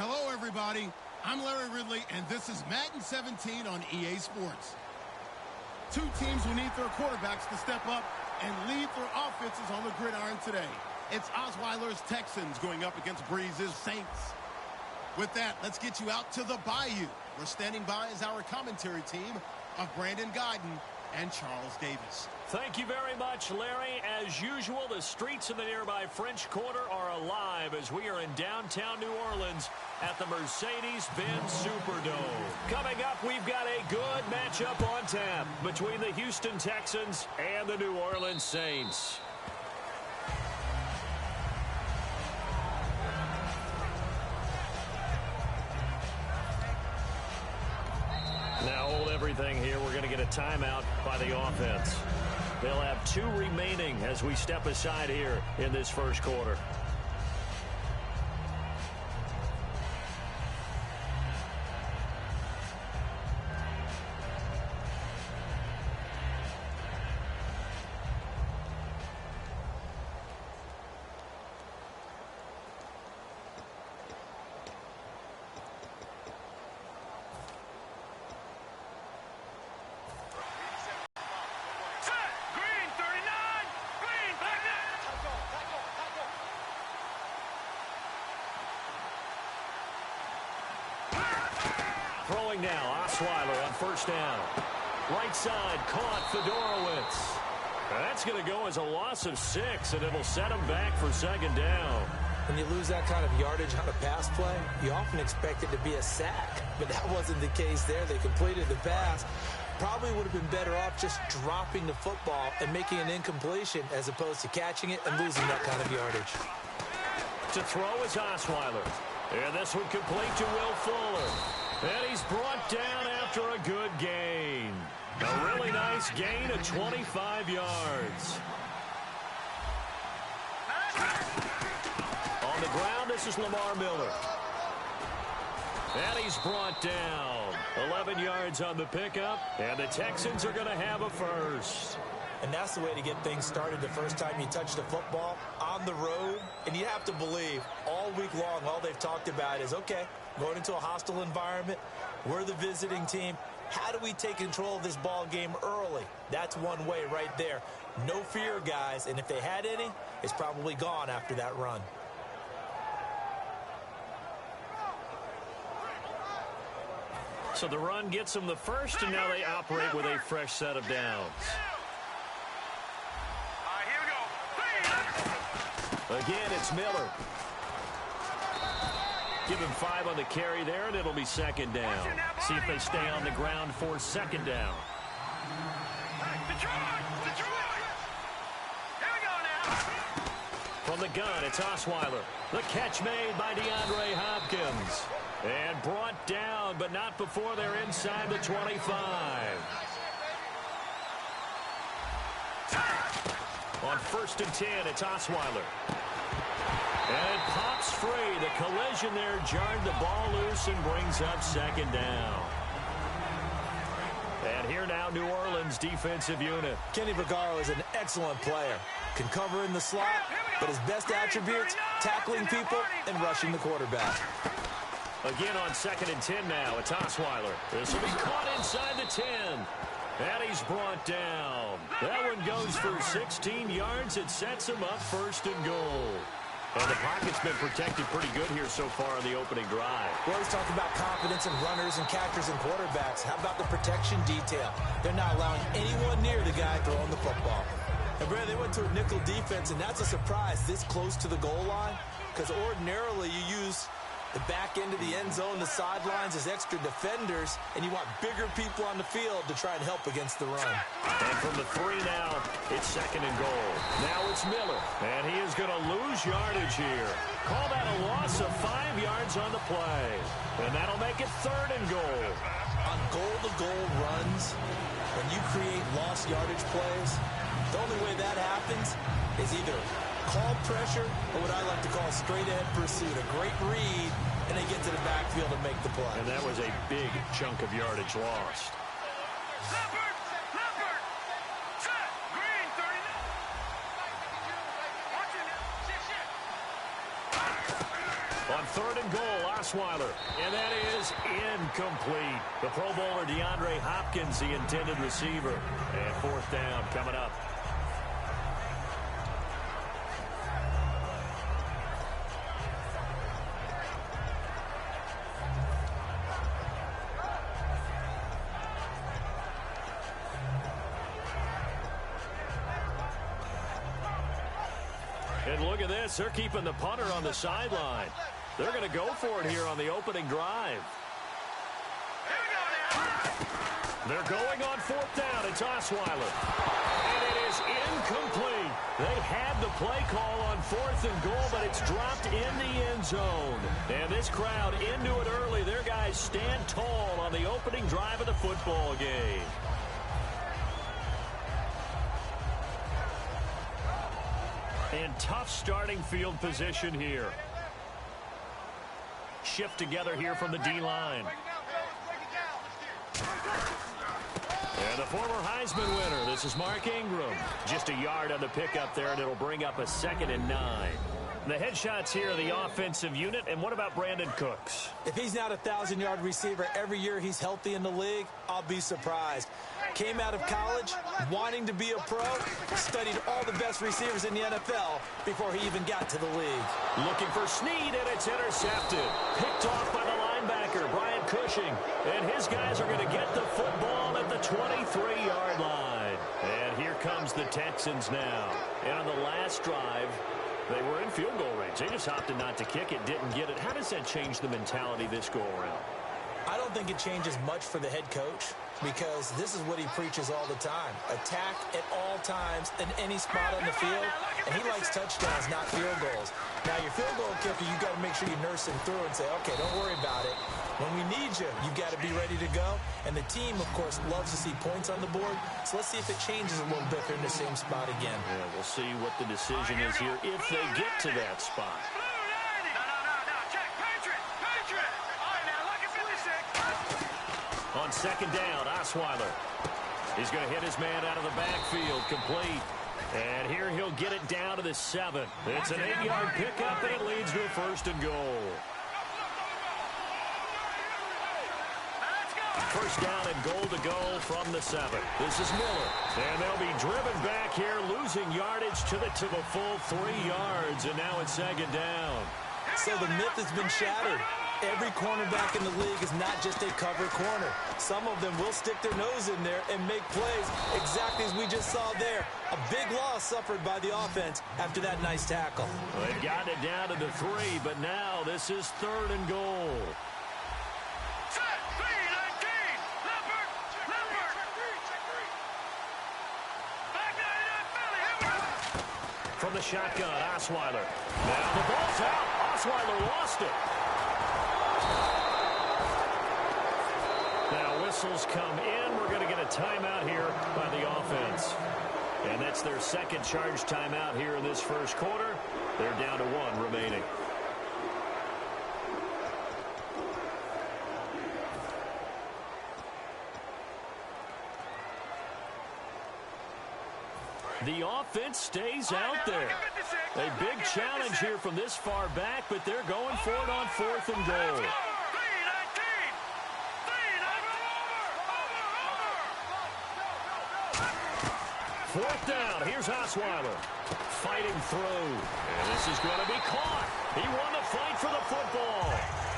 Hello, everybody. I'm Larry Ridley, and this is Madden 17 on EA Sports. Two teams will need their quarterbacks to step up and lead their offenses on the gridiron today. It's Osweiler's Texans going up against Breeze's Saints. With that, let's get you out to the Bayou. We're standing by as our commentary team of Brandon Guyton and Charles Davis. Thank you very much, Larry. As usual, the streets of the nearby French Quarter are alive as we are in downtown New Orleans at the Mercedes-Benz Superdome. Coming up, we've got a good matchup on tap between the Houston Texans and the New Orleans Saints. Now hold everything here. We're going to get a timeout by the offense. They'll have 2 remaining as we step aside here in this first quarter. Throwing now, Osweiler on first down. Right side, caught Fedorowicz. That's going to go as a loss of 6, and it'll set him back for second down. When you lose that kind of yardage on a pass play, you often expect it to be a sack. But that wasn't the case there. They completed the pass. Probably would have been better off just dropping the football and making an incompletion as opposed to catching it and losing that kind of yardage. To throw is Osweiler. And this one complete to Will Fuller. And he's brought down after a good gain. A really nice gain of 25 yards. On the ground, this is Lamar Miller. And he's brought down. 11 yards on the pickup. And the Texans are going to have a first. And that's the way to get things started the first time you touch the football on the road. And you have to believe all week long, all they've talked about is, okay, going into a hostile environment, we're the visiting team. How do we take control of this ball game early? That's one way right there. No fear, guys. And if they had any, it's probably gone after that run. So the run gets them the first, and now they operate with a fresh set of downs. Again, it's Miller. Give him 5 on the carry there, and it'll be second down. See if they stay on the ground for second down. From the gun, it's Osweiler. The catch made by DeAndre Hopkins. And brought down, but not before they're inside the 25. On 1st and 10, it's Osweiler. And it pops free. The collision there jarred the ball loose and brings up second down. And here now, New Orleans defensive unit. Kenny Vaccaro is an excellent player. Can cover in the slot, but his best attributes, tackling people and rushing the quarterback. Again on 2nd and 10 now, it's Osweiler. This will be caught inside the 10. And he's brought down. That one goes for 16 yards. It sets him up 1st and goal. And the pocket's been protected pretty good here so far on the opening drive. We always talk about confidence in runners and catchers and quarterbacks. How about the protection detail? They're not allowing anyone near the guy throwing the football. And, Brad, they went to a nickel defense, and that's a surprise this close to the goal line because ordinarily you use the back end of the end zone, the sidelines as extra defenders, and you want bigger people on the field to try and help against the run. And from the 3 now, it's 2nd and goal. Now it's Miller, and he is going to lose yardage here. Call that a loss of 5 yards on the play. And that'll make it 3rd and goal. On goal-to-goal runs, when you create lost yardage plays, the only way that happens is either call pressure or what I like to call straight-ahead pursuit. A great read, and they get to the backfield and make the play. And that was a big chunk of yardage lost. On 3rd and goal, Osweiler, and that is incomplete. The Pro Bowler DeAndre Hopkins, the intended receiver. And fourth down coming up. And look at this. They're keeping the punter on the sideline. They're going to go for it here on the opening drive. They're going on fourth down. It's Osweiler. And it is incomplete. They had the play call on fourth and goal, but it's dropped in the end zone. And this crowd into it early. Their guys stand tall on the opening drive of the football game. And tough starting field position here. Shift together here from the D-line. And the former Heisman winner, this is Mark Ingram. Just a yard on the pickup there, and it'll bring up a 2nd and 9. The headshots here of the offensive unit, and what about Brandon Cooks? If he's not a 1,000-yard receiver every year he's healthy in the league, I'll be surprised. Came out of college wanting to be a pro, studied all the best receivers in the NFL before he even got to the league. Looking for Snead, and it's intercepted. Picked off by the linebacker, Brian Cushing. And his guys are going to get the football at the 23-yard line. And here comes the Texans now. And on the last drive, they were in field goal range. They just opted not to kick it, didn't get it. How does that change the mentality this go-around? I don't think it changes much for the head coach because this is what he preaches all the time. Attack at all times in any spot on the field, and he likes touchdowns, not field goals. Now, your field goal kicker, you've got to make sure you nurse him through and say, okay, don't worry about it. When we need you, you've got to be ready to go. And the team, of course, loves to see points on the board. So let's see if it changes a little bit. They're in the same spot again. Yeah, we'll see what the decision is here if they get to that spot. On second down, Osweiler. He's going to hit his man out of the backfield, complete. And here he'll get it down to the 7. It's an 8-yard pickup, and it leads to a 1st and goal. First down and goal to go from the 7. This is Miller. And they'll be driven back here, losing yardage to the full 3 yards. And now it's 2nd down. So the myth has been shattered. Every cornerback in the league is not just a cover corner. Some of them will stick their nose in there and make plays exactly as we just saw there. A big loss suffered by the offense after that nice tackle. Well, they've gotten it down to the 3, but now this is 3rd and goal. From the shotgun, Osweiler. Now the ball's out. Osweiler lost it. Now whistles come in. We're going to get a timeout here by the offense. And that's their 2nd charge timeout here in this 1st quarter. They're down to 1 remaining. The offense stays out there. A big challenge here from this far back, but they're going for it on 4th and goal. Fourth down. Here's Osweiler. Fighting through. And this is going to be caught. He won the fight for the football.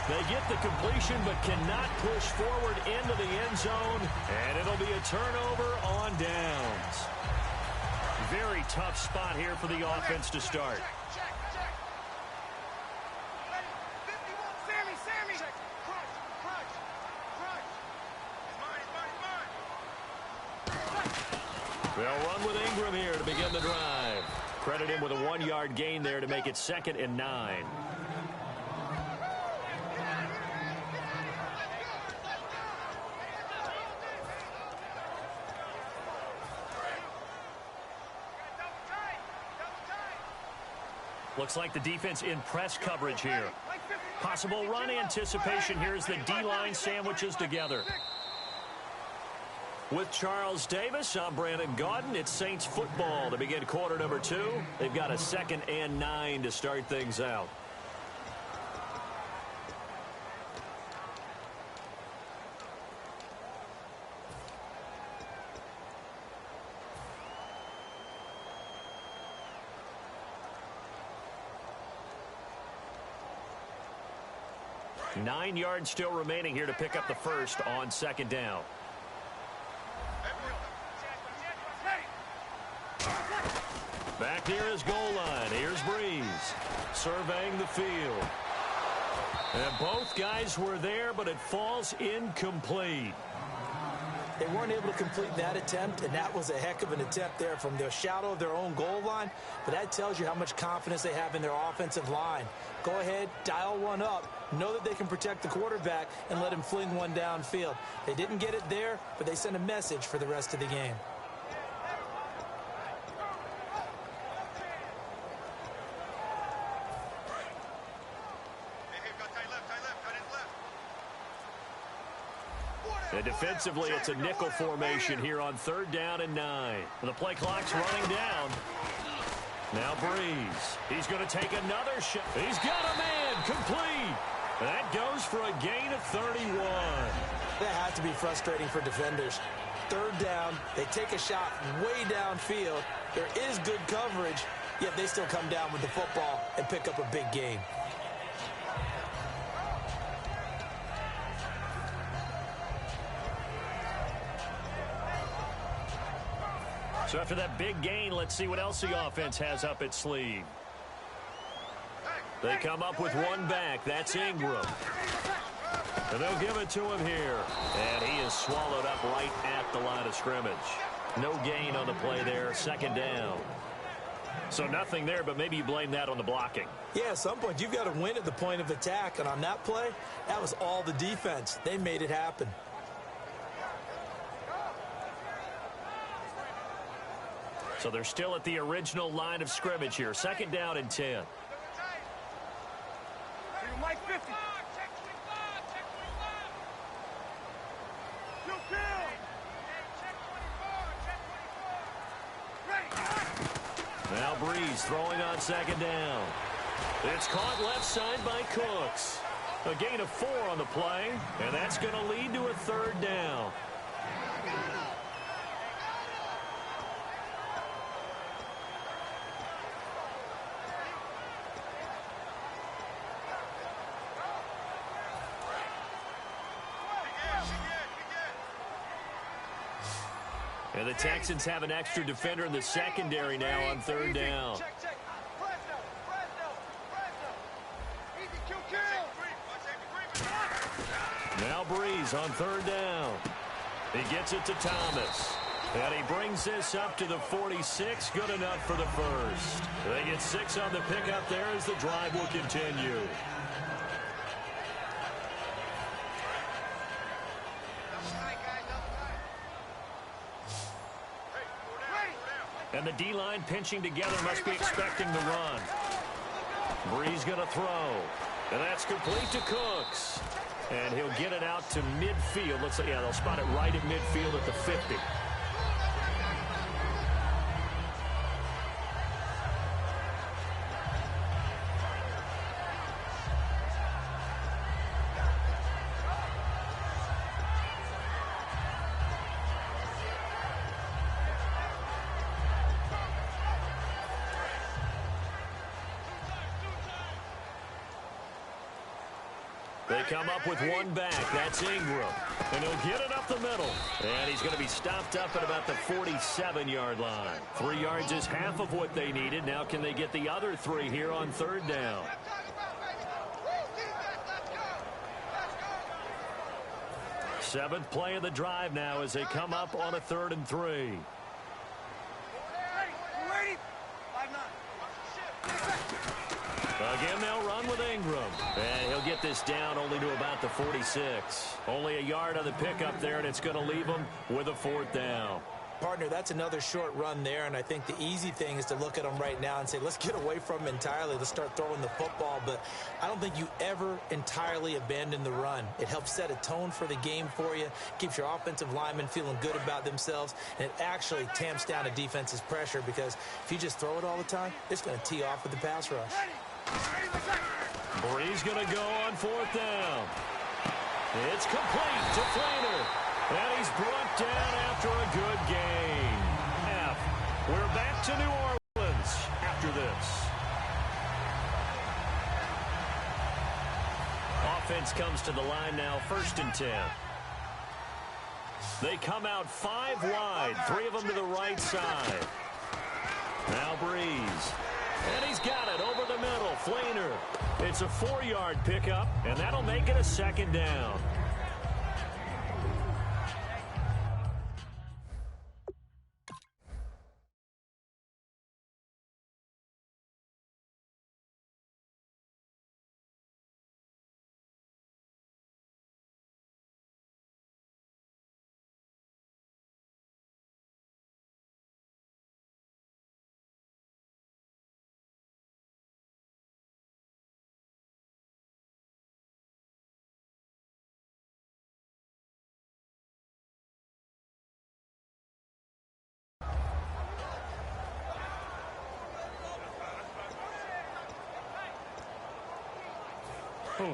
They get the completion but cannot push forward into the end zone. And it'll be a turnover on downs. Very tough spot here for the offense to start. They'll run with Ingram here to begin the drive. Credit him with a 1-yard gain there to make it 2nd and 9. Looks like the defense in press coverage here. Possible run anticipation here as the D-line sandwiches together. With Charles Davis, I'm Brandon Gaudin. It's Saints football to begin quarter number 2. They've got a 2nd and 9 to start things out. 9 yards still remaining here to pick up the first on second down. Back near his goal line. Here's Breeze surveying the field. And both guys were there, but it falls incomplete. They weren't able to complete that attempt, and that was a heck of an attempt there from the shadow of their own goal line. But that tells you how much confidence they have in their offensive line. Go ahead, dial one up. Know that they can protect the quarterback and let him fling one downfield. They didn't get it there, but they sent a message for the rest of the game. And defensively, it's a nickel formation here on 3rd down and 9. The play clock's running down. Now Breeze. He's going to take another shot. He's got a man complete. That goes for a gain of 31. That has to be frustrating for defenders. 3rd down, they take a shot way downfield. There is good coverage, yet they still come down with the football and pick up a big gain. So after that big gain, let's see what else the offense has up its sleeve. They come up with one back. That's Ingram. And they'll give it to him here. And he is swallowed up right at the line of scrimmage. No gain on the play there. 2nd down. So nothing there, but maybe you blame that on the blocking. Yeah, at some point, you've got to win at the point of attack. And on that play, that was all the defense. They made it happen. So they're still at the original line of scrimmage here. 2nd down and 10. Mike 50. Now Breeze throwing on 2nd down. It's caught left side by Cooks. A gain of 4 on the play, and that's going to lead to a 3rd down. And the Texans have an extra defender in the secondary now on 3rd down. Now Breeze on 3rd down. He gets it to Thomas. And he brings this up to the 46. Good enough for the first. They get 6 on the pickup there as the drive will continue. And the D-line pinching together must be expecting the run. Breeze going to throw. And that's complete to Cooks. And he'll get it out to midfield. Looks like, yeah, they'll spot it right at midfield at the 50. They come up with one back. That's Ingram. And he'll get it up the middle. And he's going to be stopped up at about the 47-yard line. 3 yards is half of what they needed. Now can they get the other 3 here on 3rd down? Seventh play of the drive now as they come up on a 3rd and 3. Again, they'll run with Ingram. And he'll get this down only to about the 46. Only a yard on the pickup there, and it's going to leave him with a 4th down. Partner, that's another short run there, and I think the easy thing is to look at him right now and say, let's get away from him entirely. Let's start throwing the football. But I don't think you ever entirely abandon the run. It helps set a tone for the game for you, keeps your offensive linemen feeling good about themselves, and it actually tamps down a defense's pressure because if you just throw it all the time, it's going to tee off with the pass rush. Breeze going to go on 4th down. It's complete to Flaner. And he's brought down after a good gain. We're back to New Orleans after this. offense comes to the line now, 1st and 10. They come out 5 wide, 3 of them to the right side. Now Breeze. And he's got it over the middle. Fleener. It's a 4-yard pickup, and that'll make it a 2nd down.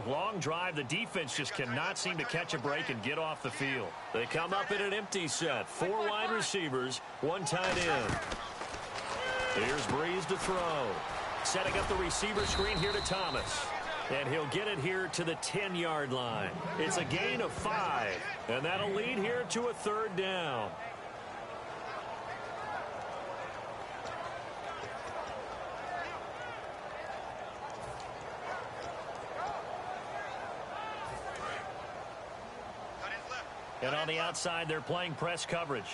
Long drive. The defense just cannot seem to catch a break and get off the field. They come up in an empty set. 4 wide receivers, 1 tight end. Here's Breeze to throw. Setting up the receiver screen here to Thomas. And he'll get it here to the 10-yard line. It's a gain of 5. And that'll lead here to a 3rd down. And on the outside, they're playing press coverage.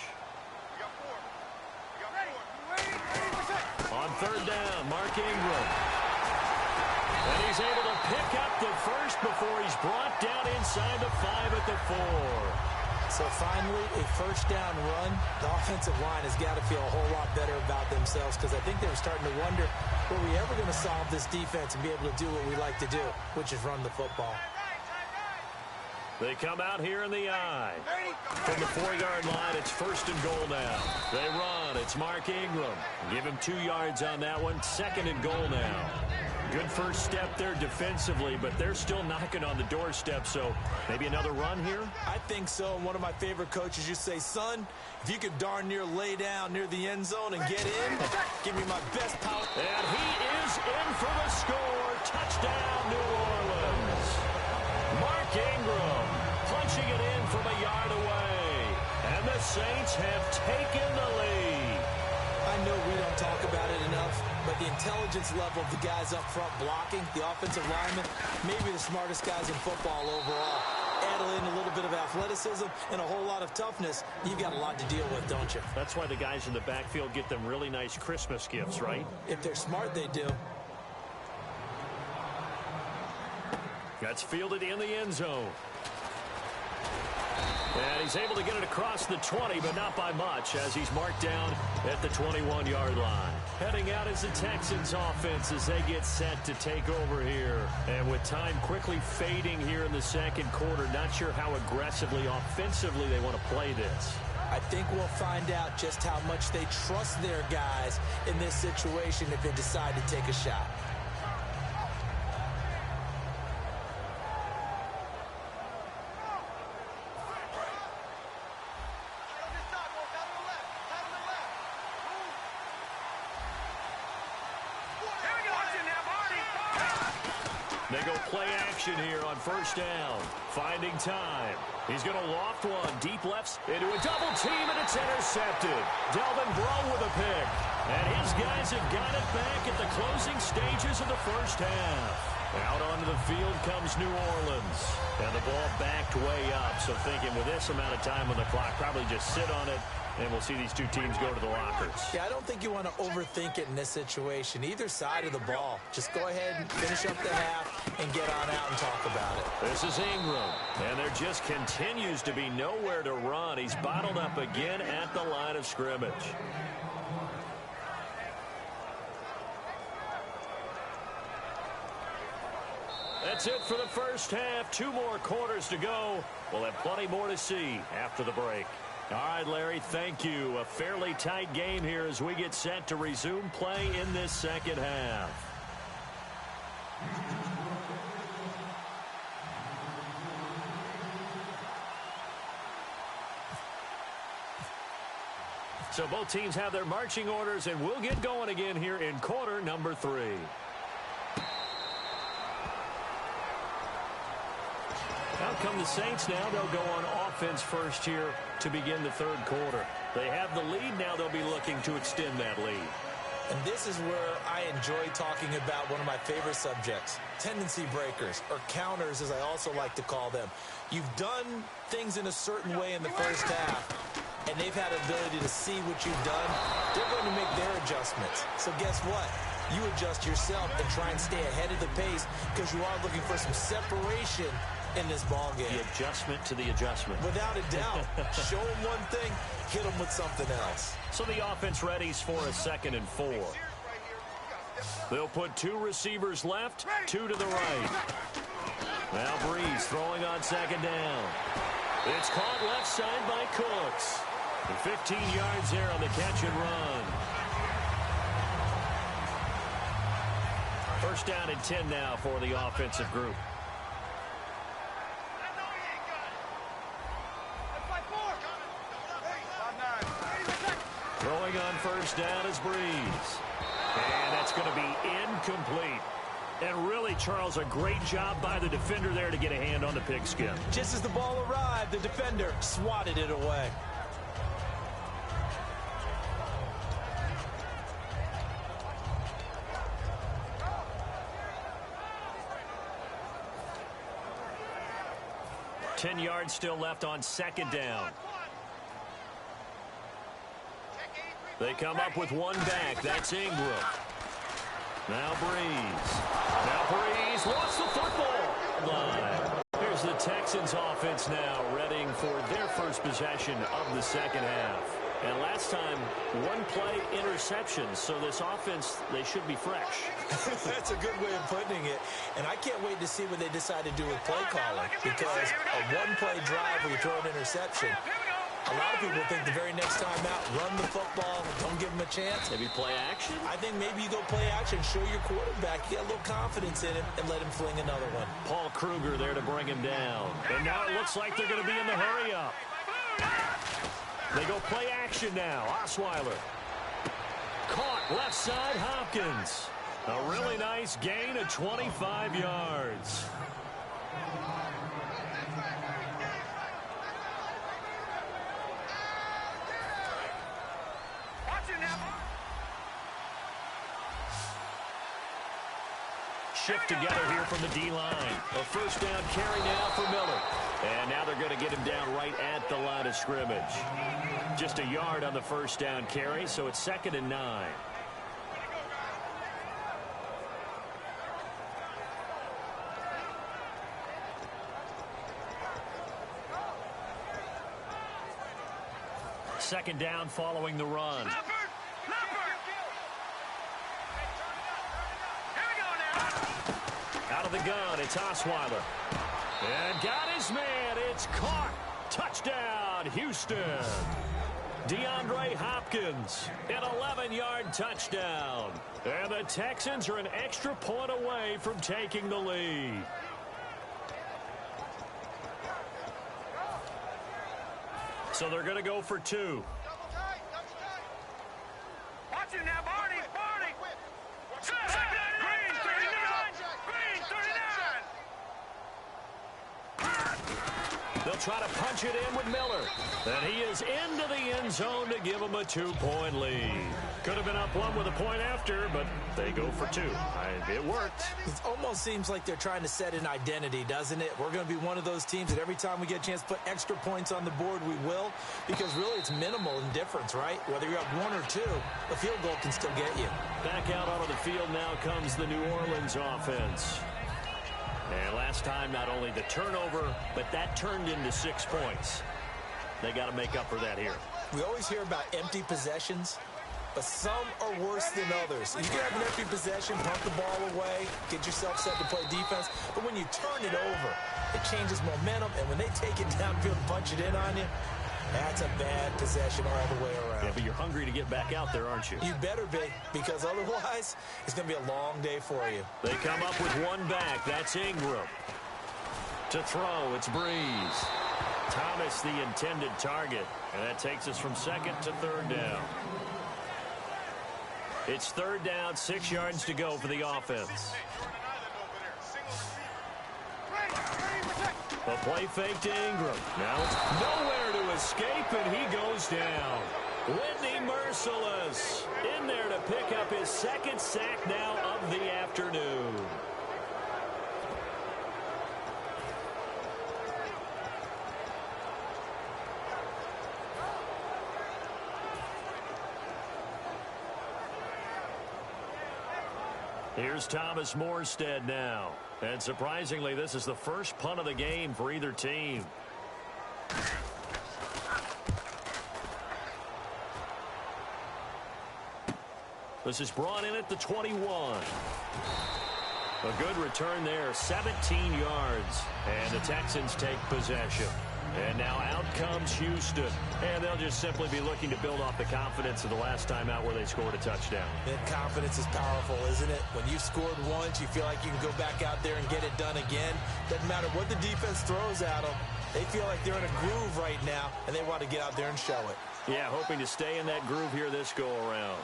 On 3rd down, Mark Ingram. And he's able to pick up the first before he's brought down inside the 5 at the 4. So finally, a 1st down run. The offensive line has got to feel a whole lot better about themselves because I think they were starting to wonder, were we ever going to solve this defense and be able to do what we like to do, which is run the football. They come out here in the I. From the 4-yard line, it's 1st and goal now. They run. It's Mark Ingram. Give him 2 yards on that one. 2nd and goal now. Good first step there defensively, but they're still knocking on the doorstep, so maybe another run here? I think so. And one of my favorite coaches used to say, son, if you could darn near lay down near the end zone and get in, give me my best power. And he is in for the score. Touchdown, New Orleans. Mark Ingram punching it in from a yard away. And the Saints have taken the lead. I know we don't talk about it enough, but the intelligence level of the guys up front blocking, the offensive linemen, maybe the smartest guys in football overall. Add in a little bit of athleticism and a whole lot of toughness, you've got a lot to deal with, don't you? That's why the guys in the backfield get them really nice Christmas gifts, right? If they're smart, they do. That's fielded in the end zone. And he's able to get it across the 20, but not by much, as he's marked down at the 21-yard line. Heading out is the Texans offense as they get set to take over here. And with time quickly fading here in the 2nd quarter, not sure how aggressively, offensively they want to play this. I think we'll find out just how much they trust their guys in this situation if they decide to take a shot. They go play action here on 1st down. Finding time. He's going to loft one. Deep lefts into a double team, and it's intercepted. Delvin Breaux with a pick. And his guys have got it back at the closing stages of the 1st half. Out onto the field comes New Orleans. And the ball backed way up. So thinking with this amount of time on the clock, probably just sit on it. And we'll see these two teams go to the lockers. Yeah, I don't think you want to overthink it in this situation. Either side of the ball. Just go ahead and finish up the half and get on out and talk about it. This is Ingram. And there just continues to be nowhere to run. He's bottled up again at the line of scrimmage. That's it for the 1st half. 2 more quarters to go. We'll have plenty more to see after the break. All right, Larry, thank you. A fairly tight game here as we get set to resume play in this 2nd half. So both teams have their marching orders, and we'll get going again here in quarter number 3. come the Saints now. They'll go on offense first here to begin the third quarter. They have the lead. Now they'll be looking to extend that lead. And this is where I enjoy talking about one of my favorite subjects, tendency breakers, or counters as I also like to call them. You've done things in a certain way in the first half, and they've had the ability to see what you've done. They're going to make their adjustments. So guess what? You adjust yourself and try and stay ahead of the pace because you are looking for some separation in this ball game. The adjustment to the adjustment. Without a doubt. Show them one thing, hit them with something else. So the offense readies for a 2nd and 4. They'll put 2 receivers left, 2 to the right. Now Breeze throwing on 2nd down. It's caught left side by Cooks. And 15 yards there on the catch and run. First down and 10 now for the offensive group. Throwing on first down is Breeze. And that's going to be incomplete. And really, Charles, a great job by the defender there to get a hand on the pigskin. Just as the ball arrived, the defender swatted it away. Ten yards still left on 2nd down. They come up with 1 back. That's Ingram. Now Breeze. Now Breeze lost the football line. Here's the Texans offense now, readying for their first possession of the second half. And last time, 1 play interception. So this offense, they should be fresh. That's a good way of putting it. And I can't wait to see what they decide to do with play calling. Because a 1-play drive where you throw an interception, a lot of people think the very next time out, run the football, don't give them a chance. Maybe play action? I think maybe you go play action, show your quarterback, get a little confidence in him, and let him fling another one. Paul Kruger there to bring him down. And now it looks like they're going to be in the hurry-up. They go play action now. Osweiler. Caught left side, Hopkins. A really nice gain of 25 yards. Shift together here from the D-line. A first down carry now for Miller. And now they're going to get him down right at the line of scrimmage. Just a yard on the first down carry, so it's 2nd and 9. Second down following the run. Out of the gun, it's Osweiler. And got his man. It's caught. Touchdown, Houston. DeAndre Hopkins, an 11-yard touchdown. And the Texans are an extra point away from taking the lead. So they're going to go for 2. Watch it now, Barney. Green, 39. They'll try to punch it in with Miller. And he is into the end zone to give them a 2-point lead. Could have been up 1 with a point after, but they go for 2. It worked. It almost seems like they're trying to set an identity, doesn't it? We're going to be one of those teams that every time we get a chance to put extra points on the board, we will. Because really it's minimal in difference, right? Whether you're up 1 or 2, a field goal can still get you. Back out onto the field now comes the New Orleans offense. And last time, not only the turnover, but that turned into 6 points. They got to make up for that here. We always hear about empty possessions, but some are worse than others. You can have an empty possession, pump the ball away, get yourself set to play defense, but when you turn it over, it changes momentum, and when they take it downfield and punch it in on you, that's a bad possession all the way around. Yeah, but you're hungry to get back out there, aren't you? You better be, because otherwise, it's going to be a long day for you. They come up with 1 back. That's Ingram. To throw, it's Breeze. Thomas, the intended target. And that takes us from 2nd to 3rd down. It's 3rd down, 6 yards to go for the offense. The play fake to Ingram. Now it's nowhere to escape, and he goes down. Whitney Merciless in there to pick up his second sack now of the afternoon. Here's Thomas Morstead now. And surprisingly, this is the first punt of the game for either team. This is brought in at the 21. A good return there, 17 yards. And the Texans take possession. And now out comes Houston. And they'll just simply be looking to build off the confidence of the last time out where they scored a touchdown. And confidence is powerful, isn't it? When you've scored once, you feel like you can go back out there and get it done again. Doesn't matter what the defense throws at them. They feel like they're in a groove right now, and they want to get out there and show it. Yeah, hoping to stay in that groove here this go-around.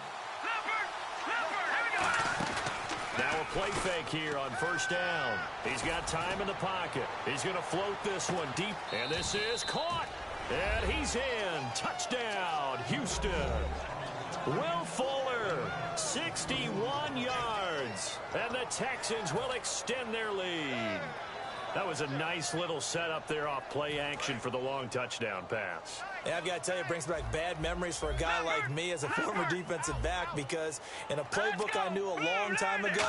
Now a play fake here on first down. He's got time in the pocket. He's going to float this one deep, and this is caught. And he's in. Touchdown, Houston. Will Fuller, 61 yards. And the Texans will extend their lead. That was a nice little setup there off play action for the long touchdown pass. Yeah, I've got to tell you, it brings back bad memories for a guy like me as a former defensive back, because in a playbook I knew a long time ago,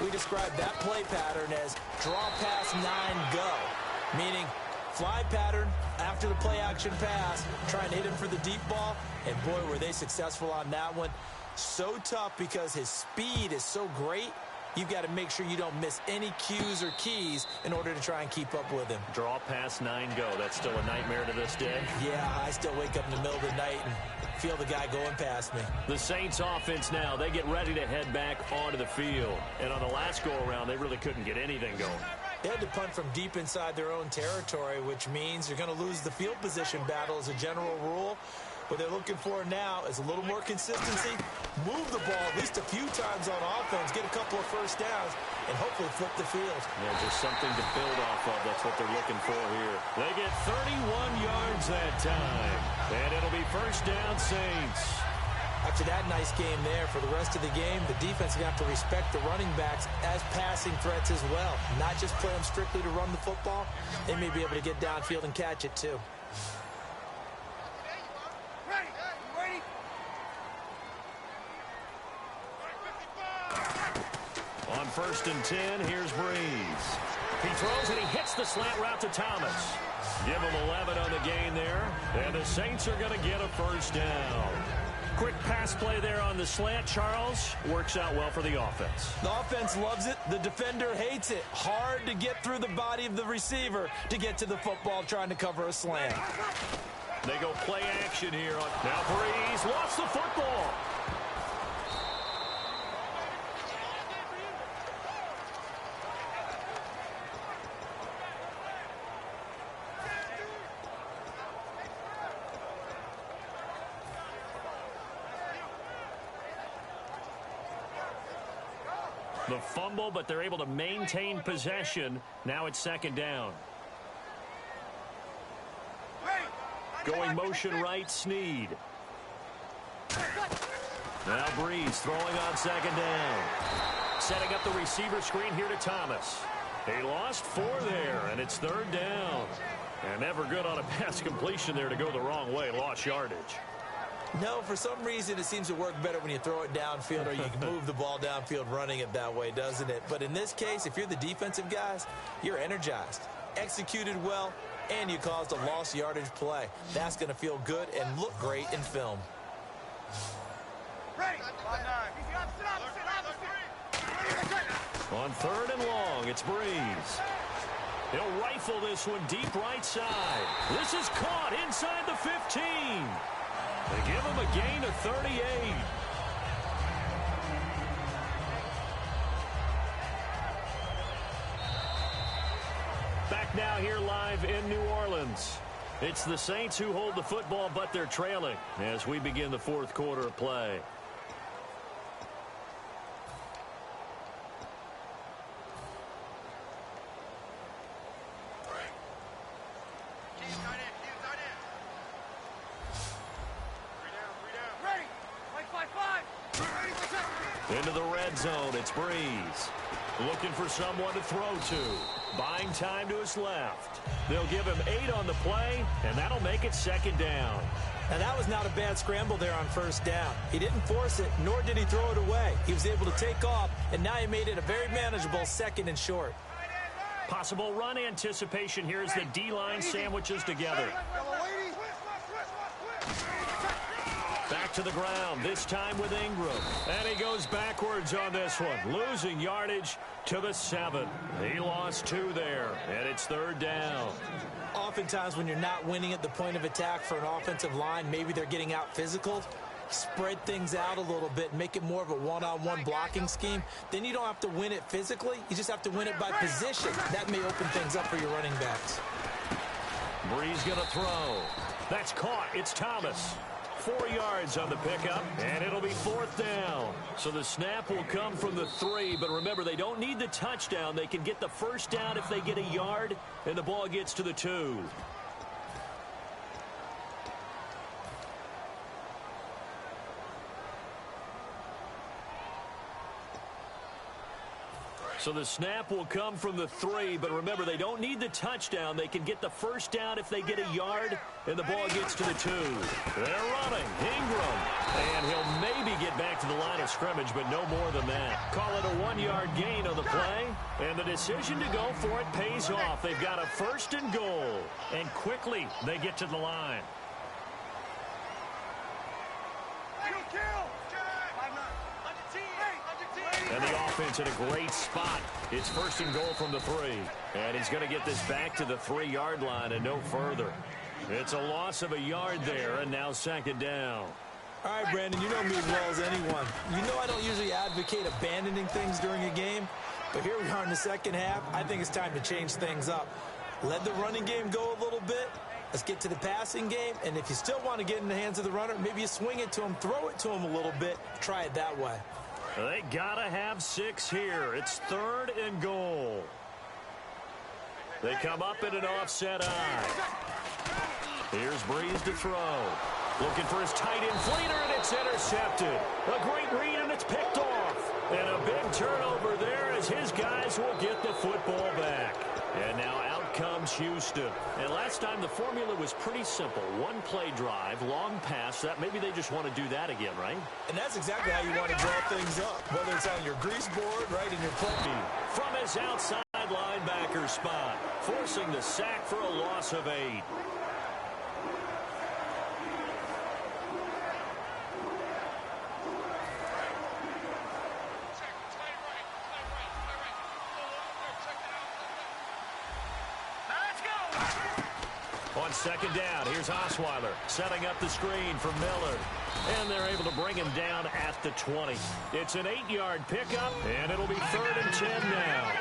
we described that play pattern as draw pass 9 go, meaning fly pattern after the play action pass, trying to hit him for the deep ball, and boy, were they successful on that one. So tough because his speed is so great. You've got to make sure you don't miss any cues or keys in order to try and keep up with him. Draw pass 9 go. That's still a nightmare to this day. Yeah, I still wake up in the middle of the night and feel the guy going past me. The Saints offense now, they get ready to head back onto the field. And on the last go-around, they really couldn't get anything going. They had to punt from deep inside their own territory, which means you're going to lose the field position battle as a general rule. What they're looking for now is a little more consistency, move the ball at least a few times on offense, get a couple of first downs, and hopefully flip the field. Yeah, just something to build off of. That's what they're looking for here. They get 31 yards that time, and it'll be first down Saints. After that nice game there, for the rest of the game, the defense is going to have to respect the running backs as passing threats as well. Not just play them strictly to run the football. They may be able to get downfield and catch it too. On first and 10, here's Breeze. He throws and he hits the slant route to Thomas. Give him 11 on the gain there, and the Saints are going to get a first down. Quick pass play there on the slant, Charles. Works out well for the offense. The offense loves it. The defender hates it. Hard to get through the body of the receiver to get to the football trying to cover a slant. They go play action here. Now Breeze lost the football. The fumble, but they're able to maintain possession. Now it's second down. Going motion right, Snead. Now Breeze throwing on second down. Setting up the receiver screen here to Thomas. He lost 4 there, and it's third down. And never good on a pass completion there to go the wrong way. Lost yardage. No, for some reason it seems to work better when you throw it downfield or you can move the ball downfield running it that way, doesn't it? But in this case, if you're the defensive guys, you're energized, executed well, and you caused a lost yardage play. That's going to feel good and look great in film. On third and long, it's Breeze. He'll rifle this one deep right side. This is caught inside the 15. They give him a gain of 38. Back now here live in New Orleans. It's the Saints who hold the football, but they're trailing as we begin the fourth quarter of play. Into the red zone, it's Breeze. Looking for someone to throw to. Buying time to his left. They'll give him 8 on the play, and that'll make it second down. And that was not a bad scramble there on first down. He didn't force it, nor did he throw it away. He was able to take off, and now he made it a very manageable second and short. Possible run anticipation here as the D-line sandwiches together. Back to the ground, this time with Ingram. And he goes backwards on this one, losing yardage to the 7. He lost 2 there, and it's third down. Oftentimes when you're not winning at the point of attack for an offensive line, maybe they're getting out physical, spread things out a little bit, make it more of a one-on-one blocking scheme. Then you don't have to win it physically. You just have to win it by position. That may open things up for your running backs. Breeze going to throw. That's caught. It's Thomas. 4 yards on the pickup, and it'll be fourth down. So the snap will come from the 3, but remember, they don't need the touchdown. They can get the first down if they get a yard, and the ball gets to the 2. So the snap will come from the 3, but remember, they don't need the touchdown. They can get the first down if they get a yard, and the ball gets to the 2. They're running. Ingram. And he'll maybe get back to the line of scrimmage, but no more than that. Call it a 1-yard gain on the play, and the decision to go for it pays off. They've got a first and goal, and quickly they get to the line. And the offense in a great spot. It's first and goal from the 3. And he's going to get this back to the 3-yard line and no further. It's a loss of a yard there, and now second down. All right, Brandon, you know me as well as anyone. You know I don't usually advocate abandoning things during a game, but here we are in the second half. I think it's time to change things up. Let the running game go a little bit. Let's get to the passing game, and if you still want to get in the hands of the runner, maybe you swing it to him, throw it to him a little bit, try it that way. They gotta have 6 here. It's third and goal. They come up in an offset eye. Here's Breeze to throw. Looking for his tight end fleeter, and it's intercepted. A great read, and it's picked off. And a big turnover there as his guys will get the football back. And now out comes Houston. And last time the formula was pretty simple. 1 play drive, long pass. That maybe they just want to do that again, right? And that's exactly how you want to draw things up. Whether it's on your grease board, right, in your play. From his outside linebacker spot, forcing the sack for a loss of 8. On second down, here's Osweiler setting up the screen for Miller. And they're able to bring him down at the 20. It's an 8-yard pickup, and it'll be third and 10 now.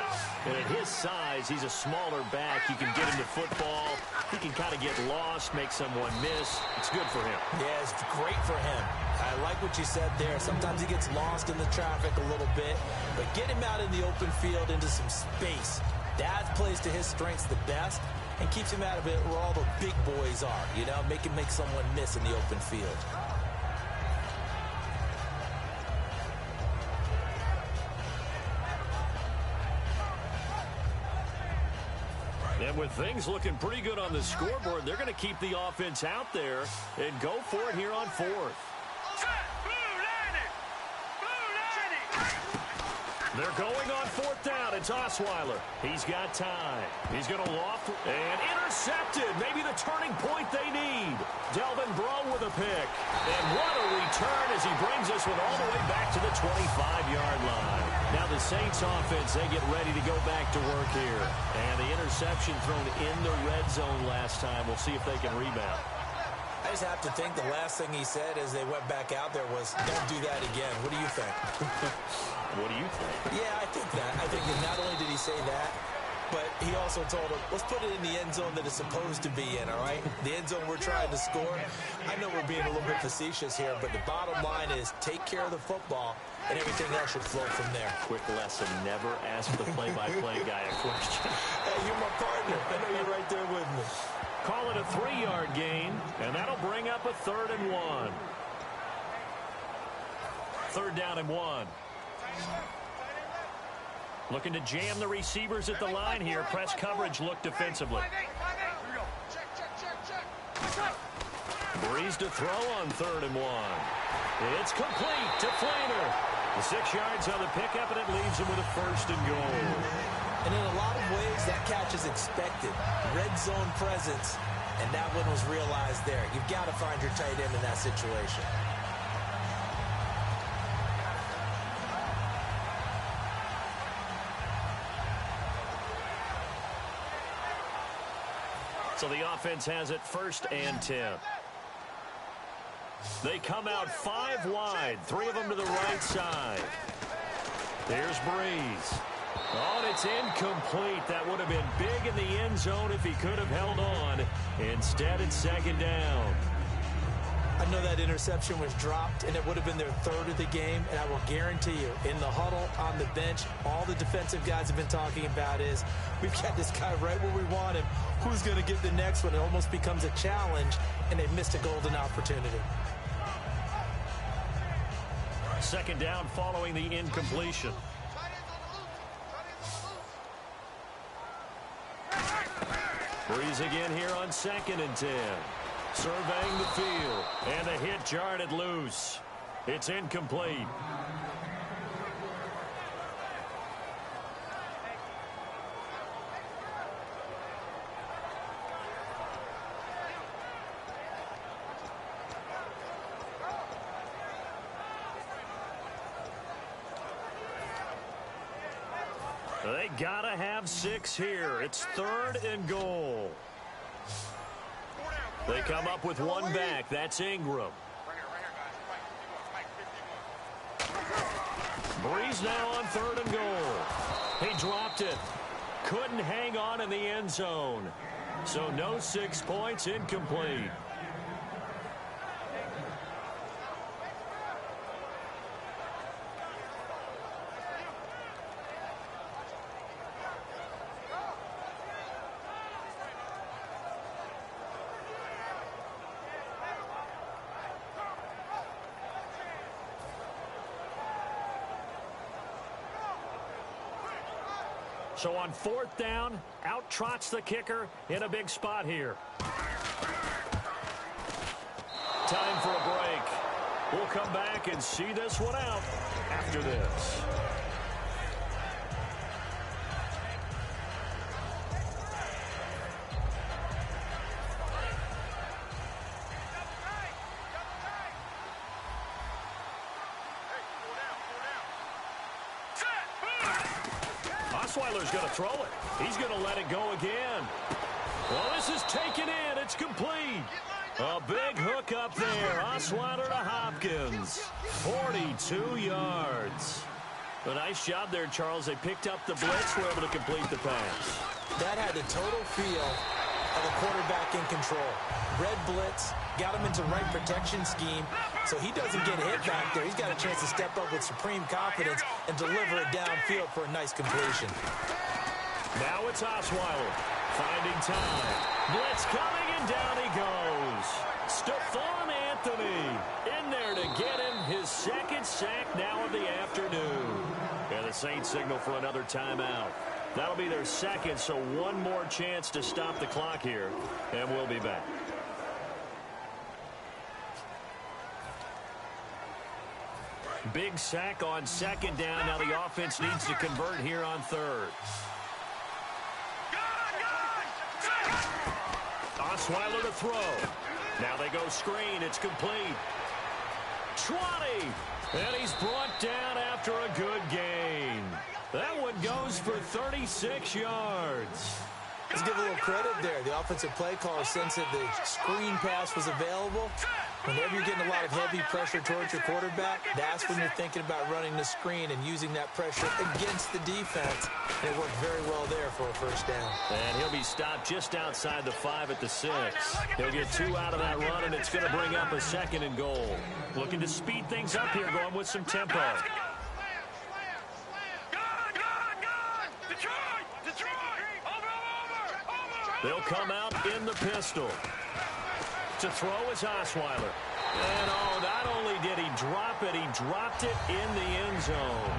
And at his size, he's a smaller back. He can get into football. He can kind of get lost, make someone miss. It's good for him. Yeah, it's great for him. I like what you said there. Sometimes he gets lost in the traffic a little bit, but get him out in the open field into some space. That plays to his strengths the best and keeps him out of it where all the big boys are, you know, make someone miss in the open field. And with things looking pretty good on the scoreboard, they're going to keep the offense out there and go for it here on 4th. They're going on 4th down. It's Osweiler. He's got time. He's going to loft and intercepted. Maybe the turning point they need. Delvin Breaux with a pick. And what a return as he brings this one all the way back to the 25-yard line. Now the Saints offense, they get ready to go back to work here. And the interception thrown in the red zone last time. We'll see if they can rebound. I just have to think the last thing he said as they went back out there was, don't do that again. What do you think? What do you think? Yeah, I think that. I think that not only did he say that, but he also told him, let's put it in the end zone that it's supposed to be in, all right? The end zone we're trying to score. I know we're being a little bit facetious here, but the bottom line is take care of the football, and everything else should flow from there. Quick lesson, never ask the play-by-play guy a question. Hey, you're my partner. I know you're right there with me. Call it a 3-yard gain, and that'll bring up a 3rd and 1. 3rd down and 1. Looking to jam the receivers at the line here. Press coverage look defensively. Breeze to throw on 3rd and 1. It's complete to Flainer. The 6 yards on the pickup, and it leaves him with a 1st and goal. And in a lot of ways, that catch is expected. Red zone presence, and that one was realized there. You've got to find your tight end in that situation. So the offense has it 1st and 10. They come out 5 wide, 3 of them to the right side. There's Breeze. Oh, and it's incomplete. That would have been big in the end zone if he could have held on. Instead, it's 2nd down. I know that interception was dropped, and it would have been their 3rd of the game, and I will guarantee you, in the huddle, on the bench, all the defensive guys have been talking about is, we've got this guy right where we want him. Who's going to get the next one? It almost becomes a challenge, and they've missed a golden opportunity. 2nd down following the incompletion. Breeze again here on 2nd and 10. Surveying the field, and the hit jarred it loose. It's incomplete. They gotta have 6 here. It's 3rd and goal. They come up with 1 back. That's Ingram. Breeze now on 3rd and goal. He dropped it. Couldn't hang on in the end zone. So no 6 points, incomplete. So on 4th down, out trots the kicker in a big spot here. Time for a break. We'll come back and see this one out after this. Osweiler's going to throw it. He's going to let it go again. Well, this is taken in. It's complete. A big hook up there. Osweiler to Hopkins. 42 yards. A nice job there, Charles. They picked up the blitz, were able to complete the pass. That had the total feel of a quarterback in control. Red blitz, got him into right protection scheme, so he doesn't get hit back there. He's got a chance to step up with supreme confidence and deliver it downfield for a nice completion. Now it's Osweiler finding time. Blitz coming, and down he goes. Stephon Anthony in there to get him his 2nd sack now of the afternoon. And the Saints signal for another timeout. That'll be their 2nd, so 1 more chance to stop the clock here, and we'll be back. Big sack on 2nd down. Now the offense needs to convert here on 3rd. Osweiler to throw. Now they go screen. It's complete. 20. And he's brought down after a good gain. That one goes for 36 yards. Let's give a little credit there. The offensive play caller sensed that the screen pass was available. Whenever you're getting a lot of heavy pressure towards your quarterback, that's when you're thinking about running the screen and using that pressure against the defense. And it worked very well there for a 1st down. And he'll be stopped just outside the 5 at the 6. He'll get 2 out of that run, and it's going to bring up a 2nd and goal. Looking to speed things up here, going with some tempo. They'll come out in the pistol. To throw is Osweiler. And oh, not only did he drop it, he dropped it in the end zone.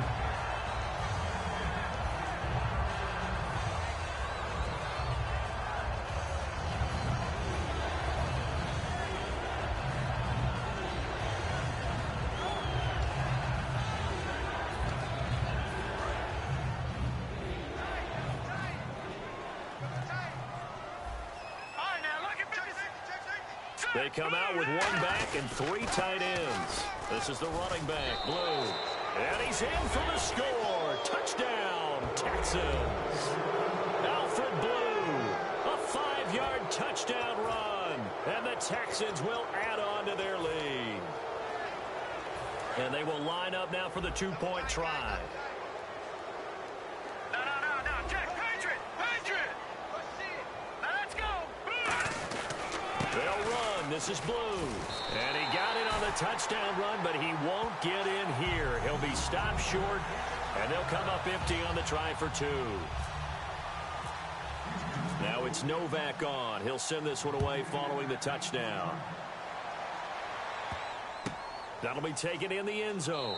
They come out with one back and three tight ends. This is the running back, Blue. And he's in for the score. Touchdown, Texans. Alfred Blue, a 5-yard touchdown run. And the Texans will add on to their lead. And they will line up now for the two-point try. This is Blue. And he got in on the touchdown run, but he won't get in here. He'll be stopped short, and they'll come up empty on the try for two. Now it's Novak on. He'll send this one away following the touchdown. That'll be taken in the end zone.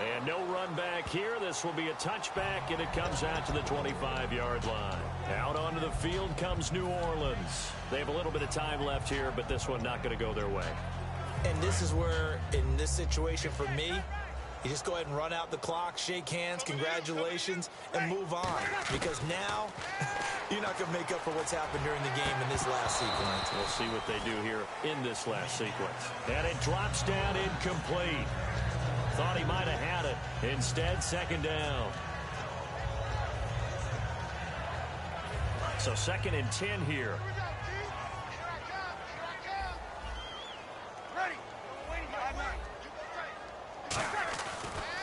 And no run back here. This will be a touchback, and it comes out to the 25-yard line. Out onto the field comes New Orleans. They have a little bit of time left here, but this one not going to go their way. And this is where, in this situation for me, you just go ahead and run out the clock, shake hands, congratulations, and move on. Because now, you're not going to make up for what's happened during the game in this last sequence. We'll see what they do here in this last sequence. And it drops down incomplete. Thought he might have had it. Instead, second down. So 2nd and 10 here.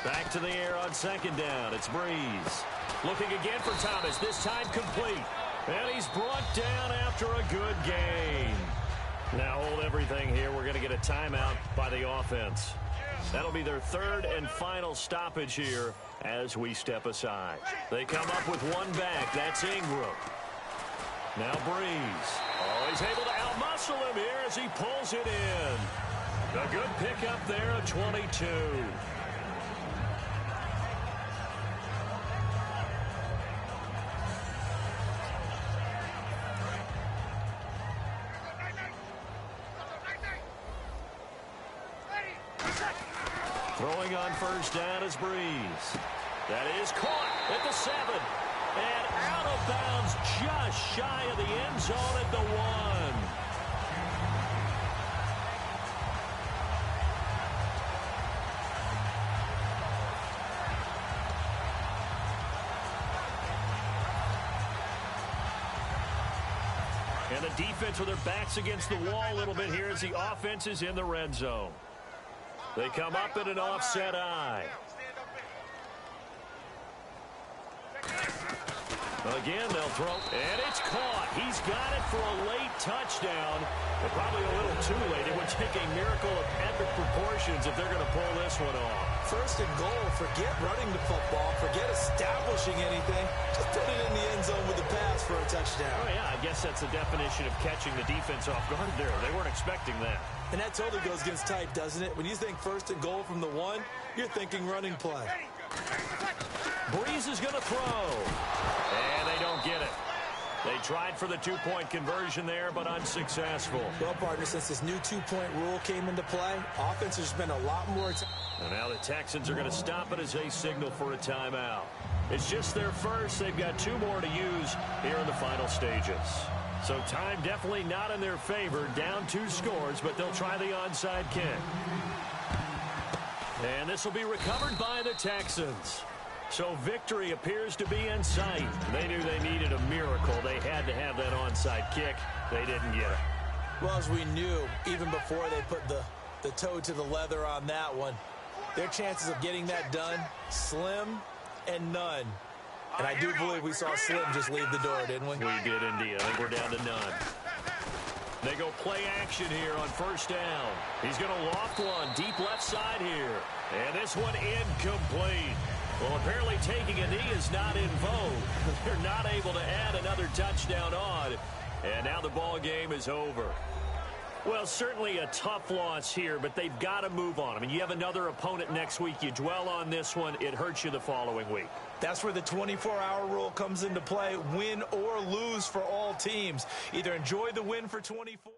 Back to the air on 2nd down. It's Breeze. Looking again for Thomas. This time complete. And he's brought down after a good gain. Now hold everything here. We're going to get a timeout by the offense. That'll be their 3rd and final stoppage here as we step aside. They come up with one back. That's Ingram. Now Breeze. Oh, he's able to outmuscle him here as he pulls it in. A good pickup there at 22. Throwing on first down is Breeze. That is caught at the 7. And out of bounds just shy of the end zone at the 1. And the defense with their backs against the wall a little bit here as the offense is in the red zone. They come up in an offset eye. Again, they'll throw, and it's caught. He's got it for a late touchdown, but probably a little too late. It would take a miracle of epic proportions if they're going to pull this one off. 1st and goal. Forget running the football. Forget establishing anything. Just put it in the end zone with a pass for a touchdown. Oh, yeah, I guess that's the definition of catching the defense off guard there. They weren't expecting that. And that totally goes against type, doesn't it? When you think 1st and goal from the 1, you're thinking running play. Breeze is going to throw. And they don't get it. They tried for the two-point conversion there, but unsuccessful. Well, partner, since this new two-point rule came into play, offense has spent a lot more time. And now the Texans are going to stop it as they signal for a timeout. It's just their first. They've got 2 more to use here in the final stages. So time definitely not in their favor. Down 2 scores, but they'll try the onside kick. And this will be recovered by the Texans. So victory appears to be in sight. They knew they needed a miracle. They had to have that onside kick. They didn't get it. Well, as we knew, even before they put the toe to the leather on that one, their chances of getting that done, slim and none. And I do believe we saw Slim just leave the door, didn't we? We did indeed. I think we're down to none. They go play action here on first down. He's going to loft one deep left side here. And this one incomplete. Well, apparently taking a knee is not in vogue. They're not able to add another touchdown on. And now the ball game is over. Well, certainly a tough loss here, but they've got to move on. I mean, you have another opponent next week. You dwell on this one, it hurts you the following week. That's where the 24-hour rule comes into play, win or lose for all teams. Either enjoy the win for 24.